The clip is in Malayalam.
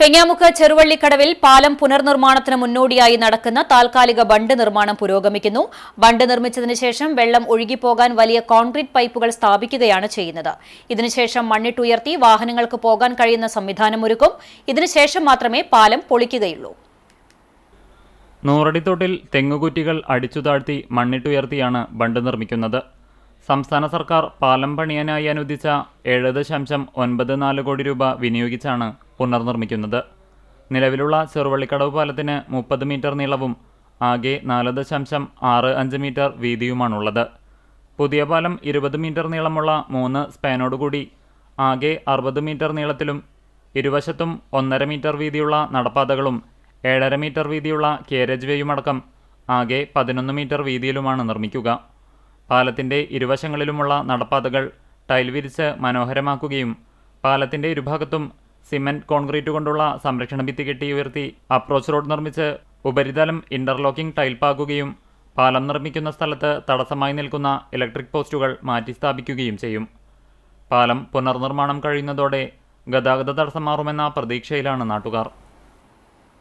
പെങ്ങാമുക്ക് ചെറുവള്ളിക്കടവിൽ പാലം പുനർനിർമ്മാണത്തിന് മുന്നോടിയായി നടക്കുന്ന താൽക്കാലിക ബണ്ട് നിർമ്മാണം പുരോഗമിക്കുന്നു. ബണ്ട് നിർമ്മിച്ചതിന് ശേഷം വെള്ളം ഒഴുകിപ്പോകാൻ വലിയ കോൺക്രീറ്റ് പൈപ്പുകൾ സ്ഥാപിക്കുകയാണ് ചെയ്യുന്നത്. ഇതിനുശേഷം മണ്ണിട്ടുയർത്തി വാഹനങ്ങൾക്ക് പോകാൻ കഴിയുന്ന സംവിധാനമൊരുക്കും. ഇതിനുശേഷം മാത്രമേ പാലം പൊളിക്കുകയുള്ളൂ. നൂറടിത്തോട്ടിൽ തെങ്ങുകുറ്റികൾ അടിച്ചുതാഴ്ത്തി മണ്ണിട്ടുയർത്തിയാണ് ബണ്ട് നിർമ്മിക്കുന്നത്. സംസ്ഥാന സർക്കാർ പാലം പണിയാനായി അനുവദിച്ച 7.94 കോടി രൂപ വിനിയോഗിച്ചാണ് പുനർനിർമ്മിക്കുന്നത്. നിലവിലുള്ള ചെറുവള്ളിക്കടവ് പാലത്തിന് 30 മീറ്റർ നീളവും ആകെ 4.65 മീറ്റർ വീതിയുമാണുള്ളത്. പുതിയ പാലം 20 മീറ്റർ നീളമുള്ള 3 സ്പാനോടുകൂടി ആകെ 60 മീറ്റർ നീളത്തിലും ഇരുവശത്തും 1.5 മീറ്റർ വീതിയുള്ള നടപ്പാതകളും 7.5 മീറ്റർ വീതിയുള്ള കാരേജ് വേയുമടക്കം ആകെ 11 മീറ്റർ വീതിയിലുമാണ് നിർമ്മിക്കുക. പാലത്തിൻ്റെ ഇരുവശങ്ങളിലുമുള്ള നടപ്പാതകൾ ടൈൽ വിരിച്ച് മനോഹരമാക്കുകയും പാലത്തിൻ്റെ ഇരുഭാഗത്തും സിമന്റ് കോൺക്രീറ്റ് കൊണ്ടുള്ള സംരക്ഷണ ഭിത്തി കെട്ടി ഉയർത്തി അപ്രോച്ച് റോഡ് നിർമ്മിച്ച് ഉപരിതലം ഇന്റർലോക്കിംഗ് ടൈൽ പാകുകയും പാലം നിർമ്മിക്കുന്ന സ്ഥലത്ത് തടസ്സമായി നിൽക്കുന്ന ഇലക്ട്രിക് പോസ്റ്റുകൾ മാറ്റി സ്ഥാപിക്കുകയും ചെയ്യും. പാലം പുനർനിർമ്മാണം കഴിയുന്നതോടെ ഗതാഗത തടസ്സം മാറുമെന്ന പ്രതീക്ഷയിലാണ് നാട്ടുകാർ.